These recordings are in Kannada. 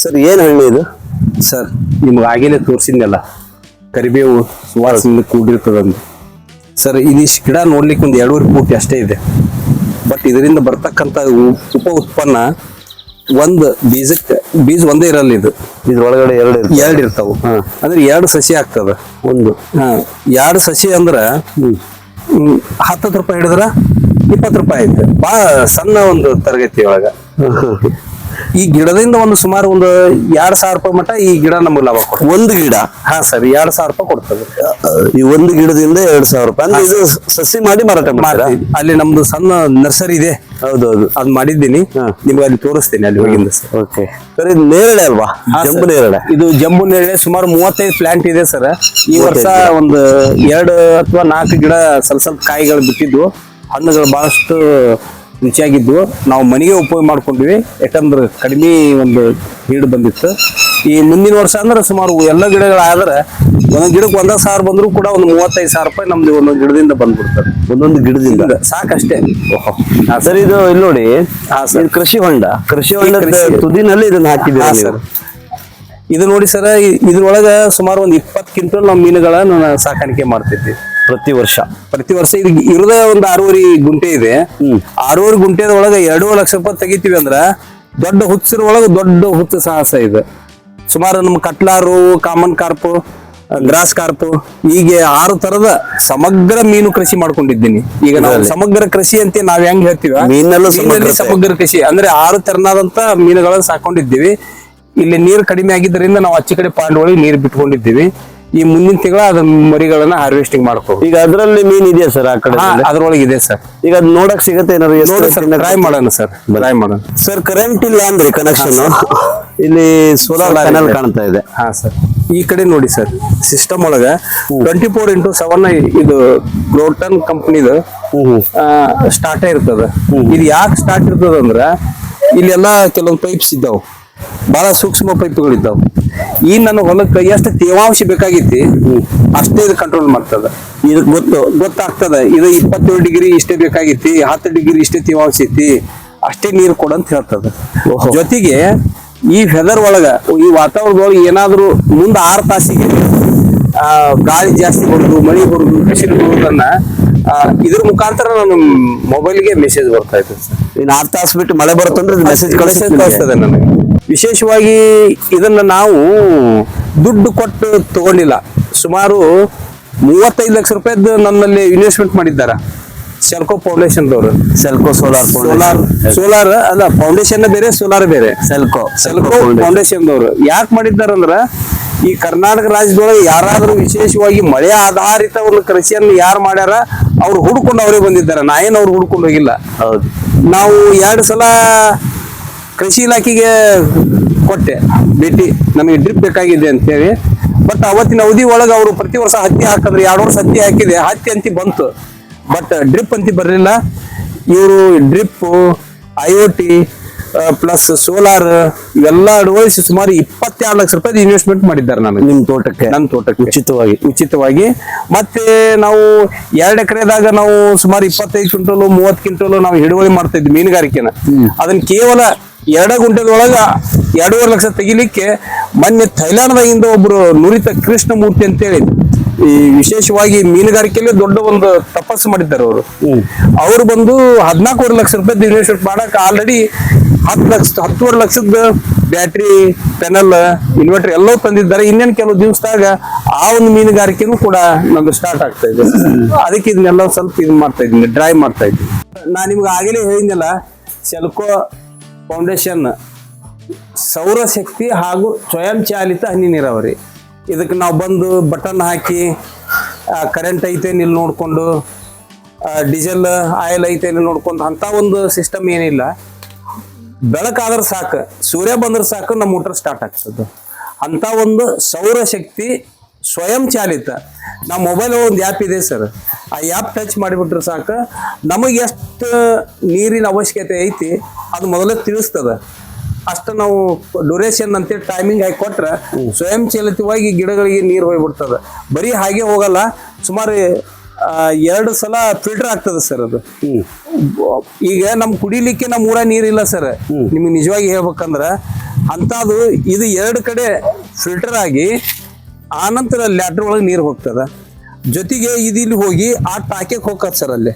ಸರ್ ಏನ್ ಹಣ್ಣು ಇದು? ಸರ್ ನಿಮ್ಗೆ ಆಗಿನೇ ತೋರಿಸಿದ್ನಲ್ಲ, ಕರಿಬೇವು ಸುವಾಸನೆ ಕೂಡಿರ್ತದಂದು. ಸರ್ ಇದಿಷ್ಟು ಗಿಡ ನೋಡ್ಲಿಕ್ಕೆ ಒಂದು 2.5 ಫೂಟ್ ಅಷ್ಟೇ ಇದೆ. ಬಟ್ ಇದರಿಂದ ಬರ್ತಕ್ಕಂಥ ಉಪ ಉತ್ಪನ್ನ ಒಂದು ಬೀಜ ಒಂದೇ ಇರಲ್ಲ. ಇದ್ರೊಳಗಡೆ ಎರಡು ಇರ್ತಾವ. ಅಂದ್ರೆ 2 ಸಸಿ ಆಗ್ತದ. ಒಂದು 2 ಸಸಿ ಅಂದ್ರ 10 ರೂಪಾಯಿ ಹಿಡಿದ್ರ 20 ರೂಪಾಯಿ ಐತೆ. ಬಹಳ ಸಣ್ಣ ಒಂದು ತರಗತಿ ಒಳಗ. ಈ ಗಿಡದಿಂದ ಒಂದು ಸುಮಾರು ಒಂದು 2,000 ರೂಪಾಯಿ ಮಟ್ಟ ಈ ಗಿಡ ನಮ್ಗೆ ಲಾಭ ಕೊಡ್ತದೆ. ಒಂದು ಗಿಡ? ಹಾ ಸರ್, 2,000 ರೂಪಾಯಿ ಕೊಡ್ತದೆ. ಈ ಒಂದು ಗಿಡದಿಂದ 2,000 ರೂಪಾಯಿ ಅಂದ್ರೆ ಇದು ಸಸಿ ಮಾಡಿ ಮಾರಾಟ ಮಾಡ್ತೀರಾ? ಅಲ್ಲಿ ನಮ್ದು ಸಣ್ಣ ನರ್ಸರಿ ಇದೆ. ಹೌದೌದು, ಅದ್ ಮಾಡಿದ್ದೀನಿ. ನಿಮ್ಗೆ ಅಲ್ಲಿ ತೋರಿಸ್ತೀನಿ ಅಲ್ಲಿ ಹೋಗಿಂದ. ಓಕೆ ಸರ್, ಇದು ನೇರಳೆ ಅಲ್ವಾ? ಜಂಬು ನೇರಳೆ. ಇದು ಜಂಬು ನೇರಳೆ. ಸುಮಾರು 35 ಪ್ಲಾಂಟ್ ಇದೆ ಸರ್. ಈ ವರ್ಷ ಒಂದು 2 ಅಥವಾ 4 ಗಿಡ ಸ್ವಲ್ಪ ಕಾಯಿಗಳು ಬಿಟ್ಟಿದ್ವು. ಹಣ್ಣುಗಳು ಬಹಳಷ್ಟು ರುಚಿಯಾಗಿದ್ವು. ನಾವು ಮನೆಗೆ ಉಪಯೋಗ ಮಾಡ್ಕೊಂಡ್ವಿ, ಯಾಕಂದ್ರೆ ಕಡಿಮೆ ಒಂದು ಹೀಡು ಬಂದಿತ್ತು. ಈ ಮುಂದಿನ ವರ್ಷ ಅಂದ್ರೆ ಸುಮಾರು ಎಲ್ಲ ಗಿಡಗಳಾದ್ರೆ ಒಂದೊಂದು ಗಿಡಕ್ಕೆ 1,000 ಬಂದ್ರು ಕೂಡ ಒಂದು 35,000 ರೂಪಾಯಿ ನಮ್ದು ಒಂದೊಂದು ಗಿಡದಿಂದ ಬಂದ್ಬಿಡ್ತದೆ. ಒಂದೊಂದು ಗಿಡದಿಂದ ಸಾಕಷ್ಟೇ. ಸರ್ ಇದು ಇಲ್ಲಿ ನೋಡಿ, ಕೃಷಿ ಹೊಂಡ ತುದಿನಲ್ಲಿ ಇದನ್ನ ಹಾಕಿದ್ದೀರಾ ಸರ್? ಇದು ನೋಡಿ ಸರ್, ಇದ್ರೊಳಗ ಸುಮಾರು ಒಂದು 20 ಕ್ವಿಂಟಲ್ ನಾವು ಮೀನುಗಳನ್ನ ಸಾಕಾಣಿಕೆ ಮಾಡ್ತಿದ್ವಿ ಪ್ರತಿ ವರ್ಷ. ಇದು ಇರೋದೇ ಒಂದು 6.5 ಗುಂಟೆ ಇದೆ. 6.5 ಗುಂಟೆದ ಒಳಗೆ 2 ಲಕ್ಷ ರೂಪಾಯಿ ತೆಗಿತೀವಿ ಅಂದ್ರ ದೊಡ್ಡ ಹುಚ್ಚಿನ ಒಳಗೆ ದೊಡ್ಡ ಹುಚ್ಚು ಸಾಹಸ ಇದೆ. ಸುಮಾರು ನಮ್ಮ ಕಟ್ಲಾರು, ಕಾಮನ್ ಕಾರ್ಪ್, ಗ್ರಾಸ್ ಕಾರ್ಪ್, ಹೀಗೆ 6 ತರದ ಸಮಗ್ರ ಮೀನು ಕೃಷಿ ಮಾಡ್ಕೊಂಡಿದ್ದೀನಿ. ಈಗ ನಾವು ಸಮಗ್ರ ಕೃಷಿ ಅಂತ ನಾವ್ ಹೆಂಗ್ ಹೇಳ್ತೀವಿ, ಮೀನಲ್ಲಿ ಸಮಗ್ರ ಕೃಷಿ ಅಂದ್ರೆ 6 ತೆರನಾದಂತ ಮೀನುಗಳನ್ನ ಸಾಕೊಂಡಿದ್ದೀವಿ. ಇಲ್ಲಿ ನೀರು ಕಡಿಮೆ ಆಗಿದ್ದರಿಂದ ನಾವು ಆಚೆ ಕಡೆ ಪಾಂಡ್ ಒಳಗೆ ನೀರು ಬಿಟ್ಕೊಂಡಿದ್ದೀವಿ. ಈ ಮುಂದಿನ ತಿಂಗಳ ಅದ್ರ ಮರಿಗಳನ್ನ ಹಾರ್ವೆಸ್ಟಿಂಗ್ ಮಾಡ್ಕೋ. ಈಗ ಅದರಲ್ಲಿ ಮೀನ್ ಇದೆಯಾ ಸರ್? ಆ ಕಡೆ ಅದ್ರೊಳಗೆ ಇದೆ ಸರ್. ಈಗ ಅದ್ ನೋಡಕ್ ಸಿಗತ್ತೆ ಏನಾದ್ರು? ಟ್ರೈ ಮಾಡೋಣ ಸರ್, ಟ್ರೈ ಮಾಡೋಣ. ಸರ್ ಕರೆಂಟ್ ಇಲ್ಲ ಅಂದ್ರೆ ಕನೆಕ್ಷನ್ ಇಲ್ಲಿ ಸೋಲಾರ್ ಪ್ಯಾನಲ್ ಕಾಣ್ತಾ ಇದೆ. ಹಾ ಸರ್, ಈ ಕಡೆ ನೋಡಿ ಸರ್, ಸಿಸ್ಟಮ್ ಒಳಗ 24x7 ಇದು ಗ್ರೋಟನ್ ಕಂಪನಿದು ಸ್ಟಾರ್ಟ್ ಇರ್ತದ. ಇದು ಯಾಕೆ ಸ್ಟಾರ್ಟ್ ಇರ್ತದ ಅಂದ್ರ ಇಲ್ಲೆಲ್ಲ ಕೆಲವೊಂದು ಪೈಪ್ಸ್ ಇದ್ದಾವ, ಬಹಳ ಸೂಕ್ಷ್ಮ ಪೈಪ್ಗಳಿದ್ದಾವ. ಈ ನನ್ನ ಹೊಲಕ್ಕೆ ಎಷ್ಟು ತೇವಾಂಶ ಬೇಕಾಗಿತ್ತು ಅಷ್ಟೇ ಇದು ಕಂಟ್ರೋಲ್ ಮಾಡ್ತದ. ಇದಕ್ಕೆ ಗೊತ್ತಾಗ್ತದ, ಇದು 27 ಡಿಗ್ರಿ ಇಷ್ಟೇ ಬೇಕಾಗಿತ್ತು, 10 ಡಿಗ್ರಿ ಇಷ್ಟೇ ತೇವಾಂಶ ಐತಿ, ಅಷ್ಟೇ ನೀರು ಕೊಡಂತ ಹೇಳ್ತದ. ಜೊತೆಗೆ ಈ ವೆದರ್ ಒಳಗ, ಈ ವಾತಾವರಣದೊಳಗೆ ಏನಾದ್ರು ಮುಂದೆ 6 ತಾಸಿಗೆ ಗಾಳಿ ಜಾಸ್ತಿ ಬರುದು, ಮಳೆ ಬರುದು, ಬಿಸಿಲು ಬರುವುದನ್ನ ಇದ್ರ ಮುಖಾಂತರ ನನ್ನ ಮೊಬೈಲ್ಗೆ ಮೆಸೇಜ್ ಬರ್ತಾ ಇತ್ತು ಸರ್. ಇನ್ನು 6 ತಾಸು ಬಿಟ್ಟು ಮಳೆ ಬರುತ್ತಂದ್ರೆ ಮೆಸೇಜ್ ಕಳಿಸ್ತದೆ ನನಗೆ. ವಿಶೇಷವಾಗಿ ಇದನ್ನ ನಾವು ದುಡ್ಡು ಕೊಟ್ಟು ತಗೊಂಡಿಲ್ಲ. ಸುಮಾರು 35 ಲಕ್ಷ ರೂಪಾಯಿದ್ದು ನನ್ನಲ್ಲಿ ಇನ್ವೆಸ್ಟ್ಮೆಂಟ್ ಮಾಡಿದ್ದಾರೆ ಸೆಲ್ಕೋ ಫೌಂಡೇಶನ್ ದವರು. ಸೆಲ್ಕೋ ಸೋಲಾರ್ ಅಲ್ಲ, ಫೌಂಡೇಶನ್ ಬೇರೆ, ಸೋಲಾರ್ ಬೇರೆ. ಸೆಲ್ಕೋ ಫೌಂಡೇಶನ್ ದವರು ಯಾಕೆ ಮಾಡಿದ್ದಾರಂದ್ರ, ಈ ಕರ್ನಾಟಕ ರಾಜ್ಯದೊಳಗೆ ಯಾರಾದ್ರೂ ವಿಶೇಷವಾಗಿ ಮಳೆ ಆಧಾರಿತ ಒಂದು ಕೃಷಿಯನ್ನು ಯಾರು ಮಾಡ್ಯಾರ ಅವ್ರು ಹುಡ್ಕೊಂಡು ಅವರೇ ಬಂದಿದ್ದಾರೆ. ನಾ ಏನು ಅವ್ರು ಹುಡ್ಕೊಂಡು ಹೋಗಿಲ್ಲ. ಹೌದು, ನಾವು 2 ಸಲ ಕೃಷಿ ಇಲಾಖೆಗೆ ಕೊಟ್ಟೆ ಭೇಟಿ, ನಮಗೆ ಡ್ರಿಪ್ ಬೇಕಾಗಿದೆ ಅಂತ ಹೇಳಿ. ಬಟ್ ಅವತ್ತಿನ ಅವಧಿ ಒಳಗೆ ಅವರು ಪ್ರತಿ ವರ್ಷ ಹತ್ತಿ ಹಾಕಿದ್ರೆ 2 ವರ್ಷ ಹತ್ತಿ ಹಾಕಿದೆ, ಹತ್ತಿ ಅಂತಿ ಬಂತು, ಬಟ್ ಡ್ರಿಪ್ ಅಂತಿ ಬರಲಿಲ್ಲ. ಇವರು ಡ್ರಿಪ್, IoT ಪ್ಲಸ್ ಸೋಲಾರ್ ಇವೆಲ್ಲ ಅಳವಡಿಸಿ ಸುಮಾರು 22 ಲಕ್ಷ ರೂಪಾಯಿ ಇನ್ವೆಸ್ಟ್ಮೆಂಟ್ ಮಾಡಿದ್ದಾರೆ ನನಗೆ, ನಿಮ್ಮ ತೋಟಕ್ಕೆ, ನನ್ನ ತೋಟಕ್ಕೆ ಉಚಿತವಾಗಿ. ಮತ್ತೆ ನಾವು 2 ಎಕರೆದಾಗ ನಾವು ಸುಮಾರು 25 ಕ್ವಿಂಟಲ್ 30 ಕ್ವಿಂಟಲ್ ನಾವು ಹಿಡುವಳಿ ಮಾಡ್ತಾ ಇದ್ವಿ ಮೀನುಗಾರಿಕೆನ. ಅದನ್ನ ಕೇವಲ 2 ಗುಂಟೆದೊಳಗ 2.5 ಲಕ್ಷ ತೆಗಿಲಿಕ್ಕೆ ಮೊನ್ನೆ ಥೈಲ್ಯಾಂಡ್ದಾಗಿಂದ ಒಬ್ರು ನುರಿತ ಕೃಷ್ಣಮೂರ್ತಿ ಅಂತೇಳಿ ಈ ವಿಶೇಷವಾಗಿ ಮೀನುಗಾರಿಕೆಯಲ್ಲಿ ದೊಡ್ಡ ಒಂದು ತಪಸ್ಸು ಮಾಡಿದ್ದಾರೆ ಅವರು. ಅವ್ರು ಬಂದು 14.5 ಲಕ್ಷ ರೂಪಾಯಿ ಇನ್ವೆಸ್ಟ್ಮೆಂಟ್ ಮಾಡಕ್ ಆಲ್ರೆಡಿ 10.5 ಲಕ್ಷದ ಬ್ಯಾಟ್ರಿ, ಪ್ಯಾನಲ್, ಇನ್ವರ್ಟರ್ ಎಲ್ಲವೂ ತಂದಿದ್ದಾರೆ. ಇನ್ನೇನು ಕೆಲವು ದಿವಸದಾಗ ಆ ಒಂದು ಮೀನುಗಾರಿಕೆನೂ ಕೂಡ ನಮ್ದು ಸ್ಟಾರ್ಟ್ ಆಗ್ತಾ ಇದೆ. ಅದಕ್ಕೆ ಇದನ್ನೆಲ್ಲ ಸ್ವಲ್ಪ ಇದು ಮಾಡ್ತಾ ಇದ್ದೀನಿ, ಡ್ರೈವ್ ಮಾಡ್ತಾ ಇದ್ದೀನಿ. ನಾನು ನಿಮ್ಗೆ ಆಗಲೇ ಹೇಳಿದ್ನಲ್ಲ, ಸೆಲ್ಕೋ ಫೌಂಡೇಶನ್ ಸೌರಶಕ್ತಿ ಹಾಗೂ ಸ್ವಯಂ ಚಾಲಿತ ಹನಿ ನೀರಾವರಿ. ಇದಕ್ಕೆ ನಾವು ಬಂದು ಬಟನ್ ಹಾಕಿ ಕರೆಂಟ್ ಐತೆ ಇಲ್ಲಿ ನೋಡ್ಕೊಂಡು, ಡೀಸೆಲ್ ಆಯಿಲ್ ಐತೆ ಇಲ್ಲಿ ನೋಡ್ಕೊಂಡು ಅಂತ ಒಂದು ಸಿಸ್ಟಮ್ ಏನಿಲ್ಲ. ಬೆಳಕಾದ್ರೆ ಸಾಕು, ಸೂರ್ಯ ಬಂದ್ರೆ ಸಾಕು, ನಮ್ಮ ಮೋಟರ್ ಸ್ಟಾರ್ಟ್ ಆಗ್ತದೆ. ಅಂತ ಒಂದು ಸೌರಶಕ್ತಿ ಸ್ವಯಂ ಚಾಲಿತ. ನಮ್ಮ ಮೊಬೈಲ್ ಒಂದು ಆ್ಯಪ್ ಇದೆ ಸರ್, ಆ ಆ್ಯಪ್ ಟಚ್ ಮಾಡಿಬಿಟ್ರೆ ಸಾಕು, ನಮಗೆ ಎಷ್ಟು ನೀರಿನ ಅವಶ್ಯಕತೆ ಐತಿ ಅದು ಮೊದಲೇ ತಿಳಿಸ್ತದೆ. ಅಷ್ಟು ನಾವು ಡ್ಯೂರೇಷನ್ ಅಂತೇಳಿ ಟೈಮಿಂಗ್ ಹಾಕಿ ಕೊಟ್ರೆ ಸ್ವಯಂ ಚಾಲಿತವಾಗಿ ಗಿಡಗಳಿಗೆ ನೀರು ಹೋಗ್ಬಿಡ್ತದೆ. ಬರೀ ಹಾಗೆ ಹೋಗಲ್ಲ, ಸುಮಾರು 2 ಸಲ ಫಿಲ್ಟರ್ ಆಗ್ತದೆ ಸರ್ ಅದು. ಈಗ ನಮ್ ಕುಡಿಲಿಕ್ಕೆ ನಮ್ಮ ಊರ ನೀರಿಲ್ಲ ಸರ್. ನಿಮ್ಗೆ ನಿಜವಾಗಿ ಹೇಳ್ಬೇಕಂದ್ರ ಅಂತದು ಇದು ಎರಡು ಕಡೆ ಫಿಲ್ಟರ್ ಆಗಿ ಆನಂತರ ಲ್ಯಾಟ್ರ್ ಒಳಗೆ ನೀರು ಹೋಗ್ತದ. ಜೊತೆಗೆ ಇದು ಇಲ್ಲಿ ಹೋಗಿ ಆ ಟಾಕೆಗೆ ಹೋಗತ್ ಸರ್. ಅಲ್ಲಿ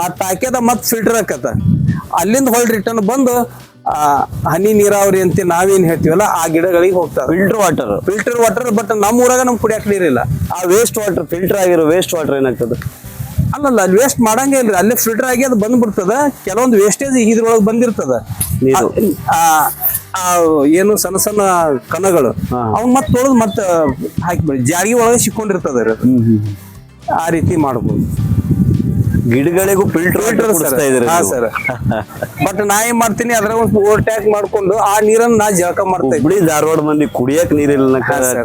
ಆ ಟಾಕೆದ ಮತ್ ಫಿಲ್ಟರ್ ಆಕತ್ತ. ಅಲ್ಲಿಂದ ಹೊಳ್ ರಿಟರ್ನ್ ಬಂದು ಹನಿ ನೀರಾವರಿ ಅಂತ ನಾವೇನ್ ಹೇಳ್ತೀವಲ್ಲ ಆ ಗಿಡಗಳಿಗೆ ಹೋಗ್ತಾವ. ಫಿಲ್ಟರ್ ವಾಟರ್ ಬಟ್ ನಮ್ಮ ಊರಾಗ ನಮ್ ಕುಡಿಯಕ್ ನೀರಿಲ್ಲ. ಆ ವೇಸ್ಟ್ ವಾಟರ್, ಫಿಲ್ಟರ್ ಆಗಿರೋ ವೇಸ್ಟ್ ವಾಟರ್ ಏನಾಗ್ತದೆ? ಅಲ್ಲಲ್ಲ, ಅಲ್ಲಿ ವೇಸ್ಟ್ ಮಾಡಂಗೇ ಇಲ್ರಿ. ಅಲ್ಲೇ ಫಿಲ್ಟರ್ ಆಗಿ ಅದು ಬಂದ್ಬಿಡ್ತದ. ಕೆಲವೊಂದು ವೇಸ್ಟೇಜ್ ಇದ್ರೊಳಗೆ ಬಂದಿರ್ತದ. ಏನು ಸಣ್ಣ ಸಣ್ಣ ಕಣಗಳು ಅವ್ನ ಮತ್ತೆ ತೊಳೆದು ಮತ್ತೆ ಹಾಕಿಬಿಡಿ. ಜಾರಿಗೆ ಒಳಗೆ ಸಿಕ್ಕೊಂಡಿರ್ತದ. ಆ ರೀತಿ ಮಾಡ್ಬೋದು. ಗಿಡಗಳಿಗೂ ಫಿಲ್ಟರ್ ಸರ್. ಬಟ್ ನಾ ಏನ್ ಮಾಡ್ತೀನಿ, ಅದ್ರ ಒಂದು ಓವರ್ ಟ್ಯಾಕ್ ಮಾಡ್ಕೊಂಡು ಆ ನೀರನ್ನ ನಾ ಜಳಕ ಮಾಡ್ತಾ ಬಿಡಿ. ಧಾರವಾಡ ಮಂದಿ ಕುಡಿಯಕ್ ನೀರಿಲ್ಲ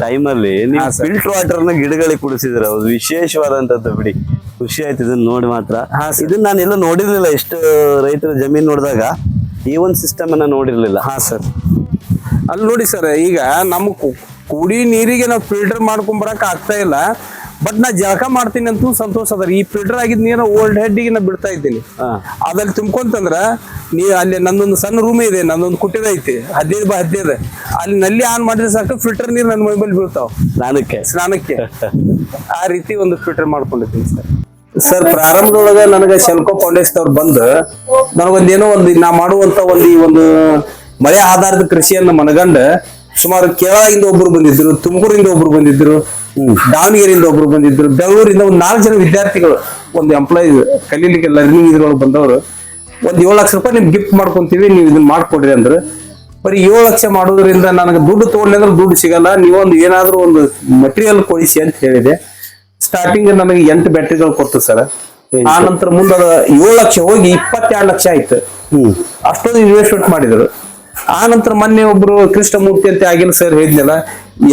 ಟೈಮ್ ಅಲ್ಲಿ ನೀವು ಫಿಲ್ಟರ್ ವಾಟರ್ ನ ಗಿಡಗಳಿಗೆ ಕುಡಿಸಿದ್ರ, ಅದು ವಿಶೇಷವಾದಂತದ್ದು ಬಿಡಿ. ಖುಷಿ ಆಯ್ತು ಇದನ್ನ ನೋಡಿ ಮಾತ್ರ. ಇದನ್ನ ನಾನು ಎಲ್ಲ ನೋಡಿರ್ಲಿಲ್ಲ. ಎಷ್ಟು ರೈತರ ಜಮೀನ್ ನೋಡಿದಾಗ ಈ ಒಂದು ಸಿಸ್ಟಮ್ ಅನ್ನ ನೋಡಿರ್ಲಿಲ್ಲ. ಸರ್ ಅಲ್ಲಿ ನೋಡಿ ಸರ್, ಈಗ ನಮ್ ಕುಡಿ ನೀರಿಗೆ ನಾವು ಫಿಲ್ಟರ್ ಮಾಡ್ಕೊಂಡ್ ಬರಕ್ ಆಗ್ತಾ ಇಲ್ಲ. ಬಟ್ ನಾ ಜಳಕ ಮಾಡ್ತೀನಿ ಅಂತೂ ಸಂತೋಷ ಅದ. ಈ ಫಿಲ್ಟರ್ ಆಗಿದ್ ನೀರ ಓಲ್ಡ್ ಹೆಡ್ಗೆ ನಾ ಬಿಡ್ತಾ ಇದ್ದೀನಿ. ಅದ್ರಲ್ಲಿ ತುಂಬ್ಕೊಂತಂದ್ರ ಅಲ್ಲಿ ನಂದೊಂದು ಸಣ್ಣ ರೂಮ್ ಇದೆ, ನಂದೊಂದು ಕುಟ್ಟಿದ ಐತಿ 15x15. ಅಲ್ಲಿ ನಲ್ಲಿ ಆನ್ ಮಾಡಿದ್ರೆ ಸಾಕು ಫಿಲ್ಟರ್ ನೀರು ನನ್ನ ಮೈಮೇಲೆ ಬೀಳ್ತಾವ ಸ್ನಾನಕ್ಕೆ. ಆ ರೀತಿ ಒಂದು ಫಿಲ್ಟರ್ ಮಾಡ್ಕೊಂಡಿದ್ದೀನಿ ಸರ್. ಪ್ರಾರಂಭದೊಳಗ ನನಗೆ ಶೆಲ್ಕೋ ಫೌಂಡೇಶನ್ ಅವ್ರು ಬಂದು ನನಗೊಂದೇನೋ ನಾ ಮಾಡುವಂತ ಒಂದು ಮಳೆ ಆಧಾರಿತ ಕೃಷಿಯನ್ನು ಮನಗಂಡ ಸುಮಾರು ಕೇರಳದಿಂದ ಒಬ್ರು ಬಂದಿದ್ರು, ತುಮಕೂರಿಂದ ಒಬ್ರು ಬಂದಿದ್ರು, ದಾವಣಗೆರೆಯಿಂದ ಒಬ್ರು ಬಂದಿದ್ರು, ಬೆಂಗಳೂರಿಂದ ಒಂದು 4 ಜನ ವಿದ್ಯಾರ್ಥಿಗಳು, ಒಂದು ಎಂಪ್ಲಾಯೀಸ್ ಕಲೀಲಿಕ್ಕೆ ಲರ್ನಿಂಗ್ ಇದ್ರೊಳಗೆ ಬಂದವರು. ಒಂದು 7 ಲಕ್ಷ ರೂಪಾಯಿ ನಿಮ್ಗೆ ಗಿಫ್ಟ್ ಮಾಡ್ಕೊಂತೀವಿ, ನೀವು ಇದನ್ನ ಮಾಡ್ಕೊಡ್ರಿ ಅಂದ್ರೆ. ಬರೀ 7 ಲಕ್ಷ ಮಾಡೋದ್ರಿಂದ ನನಗೆ ದುಡ್ಡು ತಗೊಂಡ್ರೆ ಅಂದ್ರೆ ದುಡ್ಡು ಸಿಗಲ್ಲ, ನೀವೊಂದು ಏನಾದ್ರೂ ಒಂದು ಮಟೀರಿಯಲ್ ಕೊಡಿಸಿ ಅಂತ ಹೇಳಿದೆ. ಸ್ಟಾರ್ಟಿಂಗ್ ನನಗೆ 8 ಬ್ಯಾಟ್ರಿಗಳು ಕೊಡ್ತು ಸರ್. ಆ ನಂತರ ಮುಂದೆ 7 ಲಕ್ಷ ಹೋಗಿ 22 ಲಕ್ಷ ಆಯ್ತು. ಅಷ್ಟೊಂದು ಇನ್ವೆಸ್ಟ್ಮೆಂಟ್ ಮಾಡಿದ್ರು. ಆ ನಂತರ ಮೊನ್ನೆ ಒಬ್ರು ಕೃಷ್ಣಮೂರ್ತಿ ಅಂತ ಆಗಿನ ಸರ್ ಹೇಳಿದ್ನಲ್ಲ,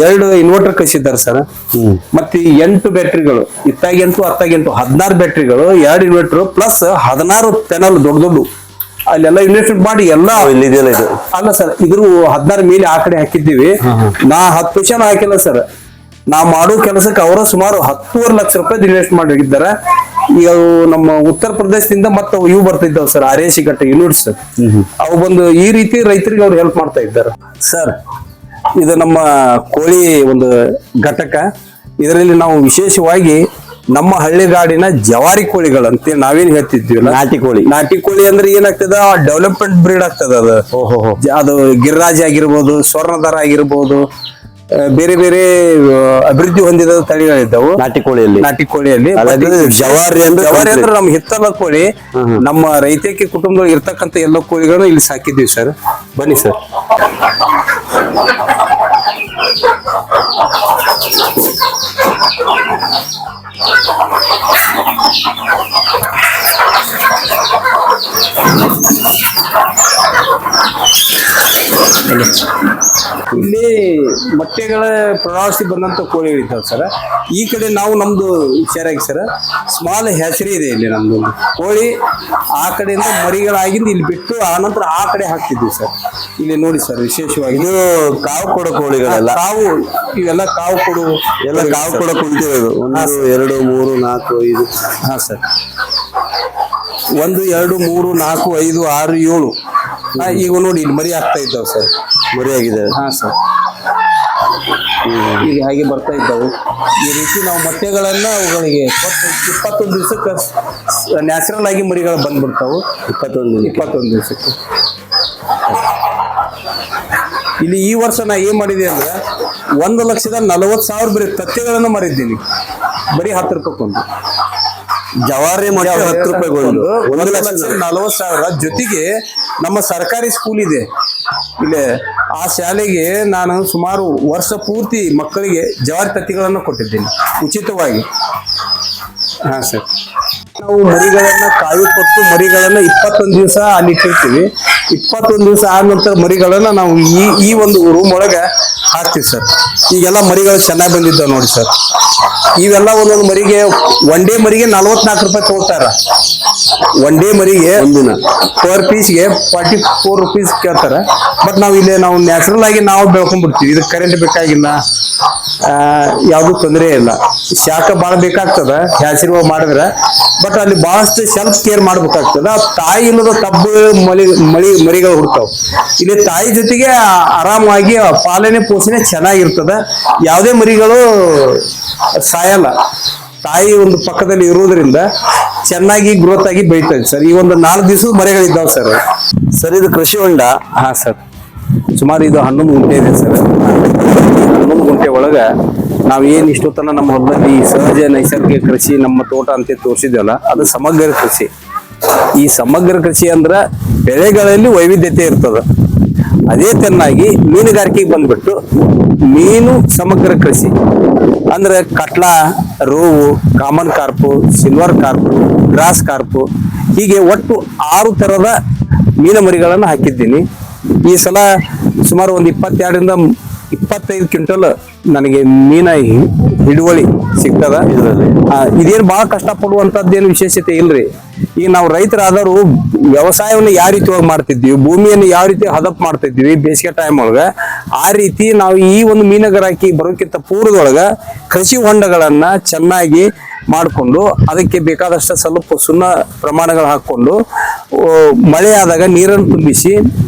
2 ಇನ್ವರ್ಟರ್ ಕಳಿಸಿದ್ದಾರೆ ಸರ್. ಮತ್ತೆ 8 ಬ್ಯಾಟ್ರಿಗಳು, ಇತ್ತಾಗ 8 ಅತ್ತಾಗ 8 16 ಬ್ಯಾಟ್ರಿಗಳು, 2 ಇನ್ವರ್ಟರ್ ಪ್ಲಸ್ 16 ಪೆನಲ್ ದೊಡ್ಡ ಅಲ್ಲೆಲ್ಲ ಇನ್ವೆಸ್ಟ್ಮೆಂಟ್ ಮಾಡಿ ಎಲ್ಲ ಅಲ್ಲ ಸರ್. ಇದ್ರ 16 ಮೇಲೆ ಆ ಕಡೆ ಹಾಕಿದ್ದೀವಿ. ನಾ 10 ಪೈಸೆ ಹಾಕಿಲ್ಲ ಸರ್. ನಾ ಮಾಡೋ ಕೆಲಸಕ್ಕೆ ಅವರ ಸುಮಾರು 10.5 ಲಕ್ಷ ರೂಪಾಯಿ ಇನ್ವೆಸ್ಟ್ ಮಾಡಿ ಹೋಗಿದ್ದಾರೆ. ಈಗ ನಮ್ಮ ಉತ್ತರ ಪ್ರದೇಶದಿಂದ ಮತ್ತೆ ಇವು ಬರ್ತಿದ್ದಾವೆ ಸರ್, RAC ಘಟ್ಟ ಯೂನಿಟ್ಸ್. ಅವು ಬಂದು ಈ ರೀತಿ ರೈತರಿಗೆ ಅವ್ರು ಹೆಲ್ಪ್ ಮಾಡ್ತಾ ಇದ್ದಾರೆ ಸರ್. ಇದು ನಮ್ಮ ಕೋಳಿ ಒಂದು ಘಟಕ. ಇದರಲ್ಲಿ ನಾವು ವಿಶೇಷವಾಗಿ ನಮ್ಮ ಹಳ್ಳಿಗಾಡಿನ ಜವಾರಿ ಕೋಳಿಗಳಂತೆ ನಾವೇನ್ ಹೇಳ್ತಿದ್ವಿಲ್ಲ, ನಾಟಿ ಕೋಳಿ ಅಂದ್ರೆ ಏನಾಗ್ತದ, ಡೆವಲಪ್ಮೆಂಟ್ ಬ್ರೀಡ್ ಆಗ್ತದ. ಅದು ಗಿರಿರಾಜ ಆಗಿರ್ಬೋದು, ಸ್ವರ್ಣಧರ ಆಗಿರ್ಬೋದು, ಬೇರೆ ಬೇರೆ ಅಭಿವೃದ್ಧಿ ಹೊಂದಿದ ತಳಿಗಳಿದ್ದಾವು ನಾಟಿ ಕೋಳಿಯಲ್ಲಿ. ಜವಾರಿ ಅಂದ್ರೆ ನಮ್ ಹಿತ್ತಲ ಕೋಳಿ, ನಮ್ಮ ರೈತಕಿ ಕುಟುಂಬದಲ್ಲಿ ಇರ್ತಕ್ಕಂಥ ಎಲ್ಲ ಕೋಳಿಗಳನ್ನು ಇಲ್ಲಿ ಸಾಕಿದ್ದೀವಿ ಸರ್. ಬನ್ನಿ ಸರ್. ಇಲ್ಲಿ ಮೊಟ್ಟೆಗಳ ಪ್ರವಾಸಿ ಬಂದಂತ ಕೋಳಿಗಳಿದ್ದಾವೆ ಸರ್. ಈ ಕಡೆ ನಾವು ನಮ್ದು ವಿಚಾರಾಗಿ ಸರ್ ಸ್ಮಾಲ್ ಹ್ಯಾಚರಿ ಇದೆ ಇಲ್ಲಿ ನಮ್ದು ಕೋಳಿ. ಆ ಕಡೆಯಿಂದ ಮರಿಗಳಾಗಿಂದ ಇಲ್ಲಿ ಬಿಟ್ಟು ಆನಂತರ ಆ ಕಡೆ ಹಾಕ್ತಿದ್ವಿ ಸರ್. ಇಲ್ಲಿ ನೋಡಿ ಸರ್, ವಿಶೇಷವಾಗಿ ಇದು ಕಾವು ಕೊಡೋ ಕೋಳಿಗಳೆಲ್ಲ. ಇವೆಲ್ಲ ಕಾವು ಕೊಡು ಕುಂತಿರೋದು 1 2 3 4 5. ಹಾ ಸರ್, 1 2 3 4 5 6 7. ಈಗ ನೋಡಿ ಇಲ್ಲಿ ಮರಿ ಆಗ್ತಾ ಇದ್ದಾವೆ ಸರ್. ಮರಿ ಆಗಿದೆ. ಹಾ ಸರ್, ಈಗ ಹಾಗೆ ಬರ್ತಾ ಇದ್ದಾವೆ. ಈ ರೀತಿ ನಾವು ಮೊಟ್ಟೆಗಳನ್ನ ಅವುಗಳಿಗೆ 21 ದಿವಸಕ್ಕೆ ನ್ಯಾಚುರಲ್ ಆಗಿ ಮರಿಗಳು ಬಂದ್ಬಿಡ್ತಾವೆ. 21 ದಿವಸಕ್ಕೆ. ಇಲ್ಲಿ ಈ ವರ್ಷ ನಾ ಏನ್ ಮಾಡಿದೆ ಅಂದ್ರೆ 1,40,000 ಬರೀ ತತ್ತೆಗಳನ್ನು ಮಾರಿದ್ದೀನಿ. ಬರೀ 10 ರೂಪಾಯಿಗೊಂದು ಜವಾರಿ ಮೊಟ್ಟೆ 10 ರೂಪಾಯಿಗೊಂದು. 1,40,000. ಜೊತೆಗೆ ನಮ್ಮ ಸರ್ಕಾರಿ ಸ್ಕೂಲ್ ಇದೆ ಇಲ್ಲಿ, ಆ ಶಾಲೆಗೆ ನಾನು ಸುಮಾರು ವರ್ಷ ಪೂರ್ತಿ ಮಕ್ಕಳಿಗೆ ಜವಾರಿ ತತ್ತಿಗಳನ್ನು ಕೊಟ್ಟಿದ್ದೀನಿ ಉಚಿತವಾಗಿ. ಹಾ ಸರ್, ನಾವು ಮರಿಗಳನ್ನ ಕಾಯಿ ಕೊಟ್ಟು ಮರಿಗಳನ್ನ 21 ದಿವಸ ಅಲ್ಲಿ ಇಟ್ಟಿರ್ತೀವಿ. 21 ದಿವಸ ಆದ ನಂತರ ಮರಿಗಳನ್ನ ನಾವು ಈ ಒಂದು ರೂಮ್ ಒಳಗೆ ಹಾಕ್ತಿವಿ ಸರ್. ಈಗೆಲ್ಲ ಮರಿಗಳು ಚೆನ್ನಾಗಿ ಬಂದಿದ್ದಾವೆ ನೋಡಿ ಸರ್. ಇವೆಲ್ಲ ಒಂದೊಂದು ಮರಿಗೆ, ಒನ್ ಡೇ ಮರಿಗೆ 44 ರೂಪಾಯಿ ತಗೋತಾರ. ಒನ್ ಡೇ ಮರಿಗೆ ಪರ್ ಪೀಸ್ಗೆ 44 ರೂಪೀಸ್ ಕೇಳ್ತಾರ. ಬಟ್ ನಾವು ಇಲ್ಲಿ ನಾವು ನ್ಯಾಚುರಲ್ ಆಗಿ ನಾವು ಬೆಳ್ಕೊಂಡ್ಬಿಡ್ತೀವಿ. ಇದಕ್ಕೆ ಕರೆಂಟ್ ಬೇಕಾಗಿಲ್ಲ, ಯಾವ್ದು ತೊಂದರೆ ಇಲ್ಲ. ಶಾಖ ಬಾಳ ಬೇಕಾಗ್ತದ ಹ್ಯಾಚರಿ ಮಾಡಿದ್ರೆ. ಬಟ್ ಅಲ್ಲಿ ಬಹಳಷ್ಟು ಸೆಲ್ಫ್ ಕೇರ್ ಮಾಡ್ಬೇಕಾಗ್ತದ. ತಾಯಿ ಇಲ್ಲದ ತಬ್ಬು ಮಳಿ ಮರಿಗಳು ಹುಡ್ತಾವ. ಇಲ್ಲಿ ತಾಯಿ ಜೊತೆಗೆ ಆರಾಮಾಗಿ ಪಾಲನೆ ಪೋಷಣೆ ಚೆನ್ನಾಗಿರ್ತದ. ಯಾವುದೇ ಮರಿಗಳು ಸಾಯಲ್ಲ. ತಾಯಿ ಒಂದು ಪಕ್ಕದಲ್ಲಿ ಇರುವುದರಿಂದ ಚೆನ್ನಾಗಿ ಗ್ರೋತ್ ಆಗಿ ಬೆಳಿತದೆ ಸರ್. ಈ ಒಂದು 4 ದಿವಸದ ಮರಿಗಳಿದ್ದಾವೆ ಸರ್. ಸರ್ ಇದು ಕೃಷಿ ಹೊಂಡ. ಹಾ ಸರ್, ಸುಮಾರು ಇದು 11 ಗುಂಟೆ ಇದೆ ಸರ್. 11 ಗುಂಟೆ ಒಳಗ ನಾವ್ ಏನ್ ಇಷ್ಟು ತನ ನಮ್ಮ ಹೊಲದಲ್ಲಿ ಸಹಜ ನೈಸರ್ಗಿಕ ಕೃಷಿ ನಮ್ಮ ತೋಟ ಅಂತ ತೋರಿಸಿದ್ವಲ್ಲ, ಅದು ಸಮಗ್ರ ಕೃಷಿ. ಈ ಸಮಗ್ರ ಕೃಷಿ ಅಂದ್ರ ಬೆಳೆಗಳಲ್ಲಿ ವೈವಿಧ್ಯತೆ ಇರ್ತದ. ಅದೇ ಚೆನ್ನಾಗಿ ಮೀನುಗಾರಿಕೆಗೆ ಬಂದ್ಬಿಟ್ಟು ಮೀನು ಸಮಗ್ರ ಕೃಷಿ ಅಂದ್ರೆ catla, rohu, common carp, silver carp, grass carp, ಹೀಗೆ ಒಟ್ಟು 6 ತರದ ಮೀನು ಮರಿಗಳನ್ನು ಹಾಕಿದ್ದೀನಿ. ಈ ಸಲ ಸುಮಾರು ಒಂದು 22ರಿಂದ 25 ಕ್ವಿಂಟಲ್ ನನಗೆ ಮೀನ ಹಿಡುವಳಿ ಸಿಗ್ತದ. ಇದೇನು ಬಹಳ ಕಷ್ಟ ಪಡುವಂತದ್ದೇನು ವಿಶೇಷತೆ ಇಲ್ರಿ. ಈಗ ನಾವು ರೈತರಾದರೂ ವ್ಯವಸಾಯವನ್ನು ಯಾವ ರೀತಿಯಾಗಿ ಮಾಡ್ತಿದ್ವಿ, ಭೂಮಿಯನ್ನು ಯಾವ ರೀತಿ ಹದಪ್ ಮಾಡ್ತಿದ್ವಿ ಬೇಸಿಗೆ ಟೈಮ್ ಒಳಗ, ಆ ರೀತಿ ನಾವು ಈ ಒಂದು ಮೀನುಗಾರಿಕೆ ಬರೋಕ್ಕಿಂತ ಪೂರ್ವದೊಳಗ ಕೃಷಿ ಹೊಂಡಗಳನ್ನ ಚೆನ್ನಾಗಿ ಮಾಡಿಕೊಂಡು ಅದಕ್ಕೆ ಬೇಕಾದಷ್ಟು ಸ್ವಲ್ಪ ಸುಣ್ಣ ಪ್ರಮಾಣಗಳು ಹಾಕೊಂಡು ಮಳೆ ಆದಾಗ ನೀರನ್ನು ತುಂಬಿಸಿ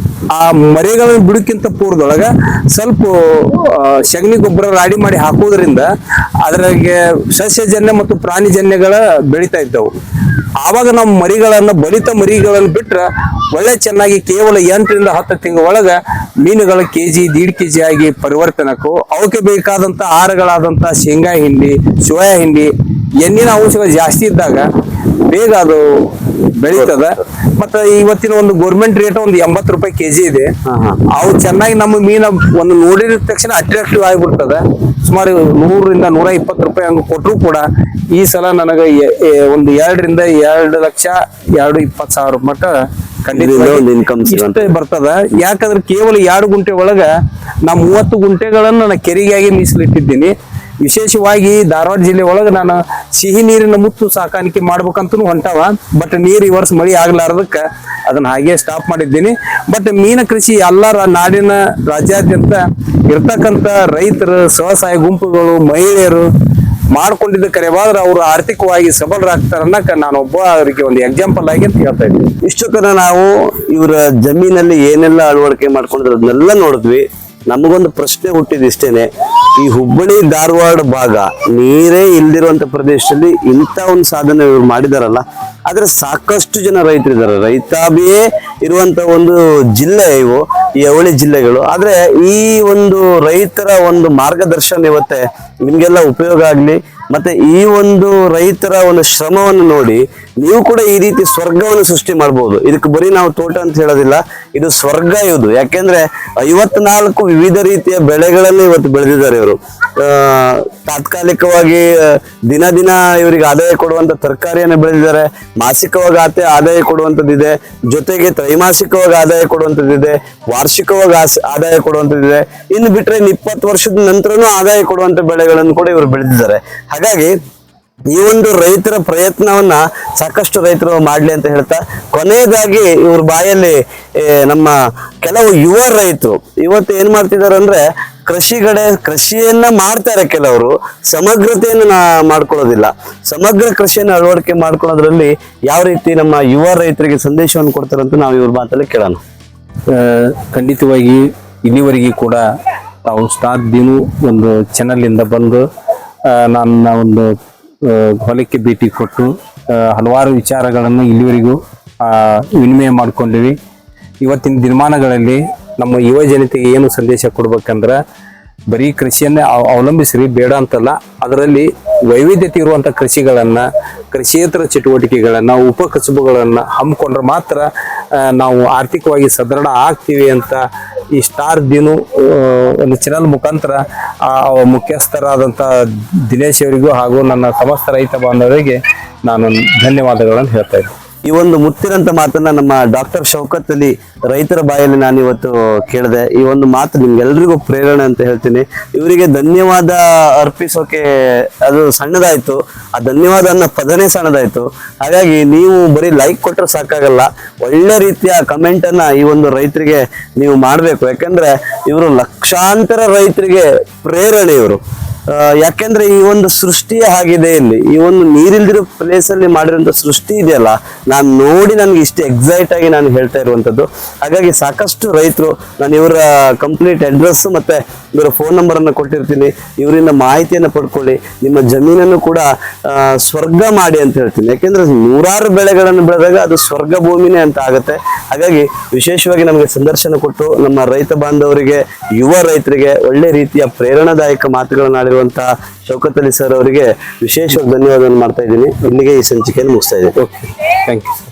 ಆ ಮರಿಗಳನ್ನು ಬಿಡಕ್ಕಿಂತ ಪೂರ್ವದೊಳಗ ಸ್ವಲ್ಪ ಸಗಣಿ ಗೊಬ್ಬರ ರಾಡಿ ಮಾಡಿ ಹಾಕೋದ್ರಿಂದ ಅದ್ರಾಗೆ ಸಸ್ಯಜನ್ಯ ಮತ್ತು ಪ್ರಾಣಿಜನ್ಯಗಳ ಬೆಳಿತಾ ಇದ್ದವು. ಆವಾಗ ನಾವು ಮರಿಗಳನ್ನ ಬಲಿತ ಮರಿಗಳನ್ನು ಬಿಟ್ರೆ ಒಳ್ಳೆ ಚೆನ್ನಾಗಿ ಕೇವಲ 8ರಿಂದ 10 ತಿಂಗಳ ಒಳಗ ಮೀನುಗಳ ಕೆಜಿ 1.5 kg ಆಗಿ ಪರಿವರ್ತನಕ್ಕೂ ಅವಕ್ಕೆ ಬೇಕಾದಂತ ಆಹಾರಗಳಾದಂತ ಶೇಂಗಾ ಹಿಂಡಿ, ಸೋಯಾ ಹಿಂಡಿ, ಎಣ್ಣಿನ ಅಂಶಗಳು ಜಾಸ್ತಿ ಇದ್ದಾಗ ಬೇಗ ಅದು ಬೆಳೀತದ. ಮತ್ತೆ ಇವತ್ತಿನ ಒಂದು ಗೌರ್ಮೆಂಟ್ ರೇಟ್ ಒಂದು 80 ರೂಪಾಯಿ kg ಇದೆ. ಅವು ಚೆನ್ನಾಗಿ ನಮ್ಮ ಮೀನ ಒಂದು ನೋಡಿದ ತಕ್ಷಣ ಅಟ್ರಾಕ್ಟಿವ್ ಆಗಿಬಿಡ್ತದ. ಸುಮಾರು 100ರಿಂದ 120 ರೂಪಾಯಿ ಹಂಗ ಕೊಟ್ಟರು ಕೂಡ ಈ ಸಲ ನನಗೆ ಒಂದು 2ರಿಂದ 2,20,000 ಮಟ್ಟ ಖಂಡಿತ ಬರ್ತದ. ಯಾಕಂದ್ರೆ ಕೇವಲ 2 ಗುಂಟೆ ಒಳಗ ನಾ 30 ಗುಂಟೆಗಳನ್ನು ನಾನು ಕೆರೆಗಾಗಿ ಮೀಸಲಿಟ್ಟಿದ್ದೀನಿ. ವಿಶೇಷವಾಗಿ ಧಾರವಾಡ ಜಿಲ್ಲೆ ಒಳಗೆ ನಾನು ಸಿಹಿ ನೀರಿನ ಮುತ್ತು ಸಾಕಾಣಿಕೆ ಮಾಡ್ಬೇಕಂತೂ ಹೊಂಟವ. ಬಟ್ ನೀರು ಈ ವರ್ಷ ಮಳಿ ಆಗ್ಲಾರ್ದಕ್ಕ ಅದನ್ನ ಹಾಗೆ ಸ್ಟಾಪ್ ಮಾಡಿದ್ದೀನಿ. ಬಟ್ ಮೀನ ಕೃಷಿ ಎಲ್ಲರ ನಾಡಿನ ರಾಜ್ಯಾದ್ಯಂತ ಇರ್ತಕ್ಕಂಥ ರೈತರು, ಸ್ವಸಹಾಯ ಗುಂಪುಗಳು, ಮಹಿಳೆಯರು ಮಾಡ್ಕೊಂಡಿದ್ದ ಕರೆವಾದ್ರೆ ಅವರು ಆರ್ಥಿಕವಾಗಿ ಸಬಲರಾಗ್ತಾರೆ ಅನ್ನಕ ನಾನೊಬ್ಬ ಅವರಿಗೆ ಒಂದು ಎಕ್ಸಾಂಪಲ್ ಆಗಿ ಅಂತ ಹೇಳ್ತಾ ಇದ್ದೀನಿ. ಇಷ್ಟಕ್ಕನ ನಾವು ಇವರ ಜಮೀನಲ್ಲಿ ಏನೆಲ್ಲ ಅಳವಡಿಕೆ ಮಾಡ್ಕೊಂಡಿದ್ರು ಅದನ್ನೆಲ್ಲ ನೋಡಿದ್ವಿ. ನಮಗೊಂದು ಪ್ರಶ್ನೆ ಹುಟ್ಟಿದ ಇಷ್ಟೇನೆ, ಈ ಹುಬ್ಬಳ್ಳಿ ಧಾರವಾಡ ಭಾಗ ನೀರೇ ಇಲ್ದಿರುವಂತ ಪ್ರದೇಶದಲ್ಲಿ ಇಂಥ ಒಂದು ಸಾಧನೆ ಇವ್ರು ಮಾಡಿದಾರಲ್ಲ, ಆದ್ರೆ ಸಾಕಷ್ಟು ಜನ ರೈತರಿದ್ದಾರೆ. ರೈತಾಭಿಯೇ ಇರುವಂತ ಒಂದು ಜಿಲ್ಲೆ ಇವು, ಈ ಅವಳಿ ಜಿಲ್ಲೆಗಳು. ಆದ್ರೆ ಈ ಒಂದು ರೈತರ ಒಂದು ಮಾರ್ಗದರ್ಶನ ಇವತ್ತೆ ನಿಮ್ಗೆಲ್ಲ ಉಪಯೋಗ ಆಗ್ಲಿ. ಮತ್ತೆ ಈ ಒಂದು ರೈತರ ಒಂದು ಶ್ರಮವನ್ನು ನೋಡಿ ನೀವು ಕೂಡ ಈ ರೀತಿ ಸ್ವರ್ಗವನ್ನು ಸೃಷ್ಟಿ ಮಾಡ್ಬೋದು. ಇದಕ್ಕೆ ಬರೀ ನಾವು ತೋಟ ಅಂತ ಹೇಳೋದಿಲ್ಲ, ಇದು ಸ್ವರ್ಗ ಇವುದು. ಯಾಕೆಂದ್ರೆ 54 ವಿವಿಧ ರೀತಿಯ ಬೆಳೆಗಳನ್ನು ಇವತ್ತು ಬೆಳೆದಿದ್ದಾರೆ ಇವರು. ತಾತ್ಕಾಲಿಕವಾಗಿ ದಿನ ಇವರಿಗೆ ಆದಾಯ ಕೊಡುವಂತ ತರಕಾರಿಯನ್ನು ಬೆಳೆದಿದ್ದಾರೆ. ಮಾಸಿಕವಾಗಿ ಆದಾಯ ಕೊಡುವಂತದ್ದಿದೆ, ಜೊತೆಗೆ ತ್ರೈಮಾಸಿಕವಾಗಿ ಆದಾಯ ಕೊಡುವಂತದ್ದಿದೆ, ವಾರ್ಷಿಕವಾಗಿ ಆದಾಯ ಕೊಡುವಂತದ್ದಿದೆ. ಇನ್ನು ಬಿಟ್ರೆ 20 ವರ್ಷದ ನಂತರನೂ ಆದಾಯ ಕೊಡುವಂತ ಬೆಳೆಗಳನ್ನು ಕೂಡ ಇವರು ಬೆಳೆದಿದ್ದಾರೆ. ಹಾಗಾಗಿ ಈ ಒಂದು ರೈತರ ಪ್ರಯತ್ನವನ್ನ ಸಾಕಷ್ಟು ರೈತರು ಮಾಡ್ಲಿ ಅಂತ ಹೇಳ್ತಾ, ಕೊನೆಯದಾಗಿ ಇವ್ರ ಬಾಯಲ್ಲಿ ನಮ್ಮ ಕೆಲವು ಯುವ ರೈತರು ಇವತ್ತು ಏನ್ ಮಾಡ್ತಿದ್ದಾರೆ ಅಂದ್ರೆ ಕೃಷಿಯನ್ನ ಮಾಡ್ತಾರೆ. ಕೆಲವರು ಸಮಗ್ರತೆಯನ್ನು ಮಾಡ್ಕೊಳ್ಳೋದಿಲ್ಲ. ಸಮಗ್ರ ಕೃಷಿಯನ್ನು ಅಳವಡಿಕೆ ಮಾಡ್ಕೊಳ್ಳೋದ್ರಲ್ಲಿ ಯಾವ ರೀತಿ ನಮ್ಮ ಯುವ ರೈತರಿಗೆ ಸಂದೇಶವನ್ನು ಕೊಡ್ತಾರೆ ಅಂತ ನಾವು ಇವ್ರ ಮಾತಲ್ಲಿ ಕೇಳೋಣ. ಖಂಡಿತವಾಗಿ ಇಲ್ಲಿವರೆಗೆ ಕೂಡ ನಾವು ಸ್ಟಾರ್ ದಿನು ಒಂದು ಚಾನಲ್ ಇಂದ ಬಂದು ನನ್ನ ಒಂದು ಹೊಲಕ್ಕೆ ಭೇಟಿ ಕೊಟ್ಟು ಹಲವಾರು ವಿಚಾರಗಳನ್ನು ಇಲ್ಲಿವರೆಗೂ ವಿನಿಮಯ ಮಾಡ್ಕೊಂಡಿವಿ. ಇವತ್ತಿನ ದಿನಮಾನಗಳಲ್ಲಿ ನಮ್ಮ ಯುವ ಜನತೆಗೆ ಏನು ಸಂದೇಶ ಕೊಡ್ಬೇಕಂದ್ರೆ, ಬರೀ ಕೃಷಿಯನ್ನೇ ಅವಲಂಬಿಸ್ರಿ ಬೇಡ ಅಂತಲ್ಲ, ಅದರಲ್ಲಿ ವೈವಿಧ್ಯತೆ ಇರುವಂತ ಕೃಷಿಯೇತರ ಚಟುವಟಿಕೆಗಳನ್ನ, ಉಪಕಸುಬುಗಳನ್ನ ಹಮ್ಮಿಕೊಂಡ್ರೆ ಮಾತ್ರ ನಾವು ಆರ್ಥಿಕವಾಗಿ ಸದೃಢ ಆಗ್ತೀವಿ ಅಂತ ಈ ಸ್ಟಾರ್ ದಿನು ಒಂದು ಚಾನಲ್ ಮುಖಾಂತರ ಮುಖ್ಯಸ್ಥರಾದಂಥ ದಿನೇಶ್ ಅವರಿಗೂ ಹಾಗೂ ನನ್ನ ಸಮಸ್ತ ರೈತ ಬಾಂಧವರಿಗೆ ನಾನು ಧನ್ಯವಾದಗಳನ್ನು ಹೇಳ್ತಾ ಇದ್ದೀನಿ. ಈ ಒಂದು ಮುತ್ತಿನಂತ ಮಾತನ್ನ ನಮ್ಮ ಡಾಕ್ಟರ್ ಶೌಕತ್ ಅಲಿ ರೈತರ ಬಾಯಲ್ಲಿ ನಾನು ಇವತ್ತು ಕೇಳಿದೆ. ಈ ಒಂದು ಮಾತು ನಿಮ್ಗೆಲ್ರಿಗೂ ಪ್ರೇರಣೆ ಅಂತ ಹೇಳ್ತೀನಿ. ಇವರಿಗೆ ಧನ್ಯವಾದ ಅರ್ಪಿಸೋಕೆ ಅದು ಸಣ್ಣದಾಯ್ತು, ಆ ಧನ್ಯವಾದ ಅನ್ನೋ ಪದನೇ ಸಣ್ಣದಾಯ್ತು. ಹಾಗಾಗಿ ನೀವು ಬರೀ ಲೈಕ್ ಕೊಟ್ಟರೆ ಸಾಕಾಗಲ್ಲ, ಒಳ್ಳೆ ರೀತಿಯ ಕಮೆಂಟ್ ಅನ್ನ ಈ ಒಂದು ರೈತರಿಗೆ ನೀವು ಮಾಡಬೇಕು. ಯಾಕಂದ್ರೆ ಇವರು ಲಕ್ಷಾಂತರ ರೈತರಿಗೆ ಪ್ರೇರಣೆ. ಇವರು ಯಾಕೆಂದ್ರೆ ಈ ಒಂದು ಸೃಷ್ಟಿ ಆಗಿದೆ ಇಲ್ಲಿ, ಈ ಒಂದು ನೀರಿಲ್ದಿರೋ ಪ್ಲೇಸ್ ಅಲ್ಲಿ ಮಾಡಿರುವಂತ ಸೃಷ್ಟಿ ಇದೆಯಲ್ಲ, ನಾನು ನೋಡಿ ನನಗೆ ಇಷ್ಟು ಎಕ್ಸೈಟ್ ಆಗಿ ನಾನು ಹೇಳ್ತಾ ಇರುವಂತದ್ದು. ಹಾಗಾಗಿ ಸಾಕಷ್ಟು ರೈತರು, ನಾನು ಇವರ ಕಂಪ್ಲೀಟ್ ಅಡ್ರೆಸ್ ಮತ್ತೆ ಇವರ ಫೋನ್ ನಂಬರ್ ಅನ್ನು ಕೊಟ್ಟಿರ್ತೀನಿ, ಇವರಿಂದ ಮಾಹಿತಿಯನ್ನು ಪಡ್ಕೊಳ್ಳಿ, ನಿಮ್ಮ ಜಮೀನನ್ನು ಕೂಡ ಸ್ವರ್ಗ ಮಾಡಿ ಅಂತ ಹೇಳ್ತೀನಿ. ಯಾಕೆಂದ್ರೆ ನೂರಾರು ಬೆಳೆಗಳನ್ನು ಬೆಳೆದಾಗ ಅದು ಸ್ವರ್ಗ ಭೂಮಿನೇ ಅಂತ ಆಗುತ್ತೆ. ಹಾಗಾಗಿ ವಿಶೇಷವಾಗಿ ನಮಗೆ ಸಂದರ್ಶನ ಕೊಟ್ಟು ನಮ್ಮ ರೈತ ಬಾಂಧವರಿಗೆ, ಯುವ ರೈತರಿಗೆ ಒಳ್ಳೆ ರೀತಿಯ ಪ್ರೇರಣಾದಾಯಕ ಮಾತುಗಳನ್ನು ಆಡಿರುವಂತಹ ಶೌಕತ್ ಅಲಿ ಸರ್ ಅವರಿಗೆ ವಿಶೇಷವಾಗಿ ಧನ್ಯವಾದವನ್ನು ಮಾಡ್ತಾ ಇದ್ದೀನಿ. ಇಲ್ಲಿಗೆ ಈ ಸಂಚಿಕೆಯನ್ನು ಮುಗಿಸ್ತಾ ಇದ್ದೀನಿ. Okay, thank you.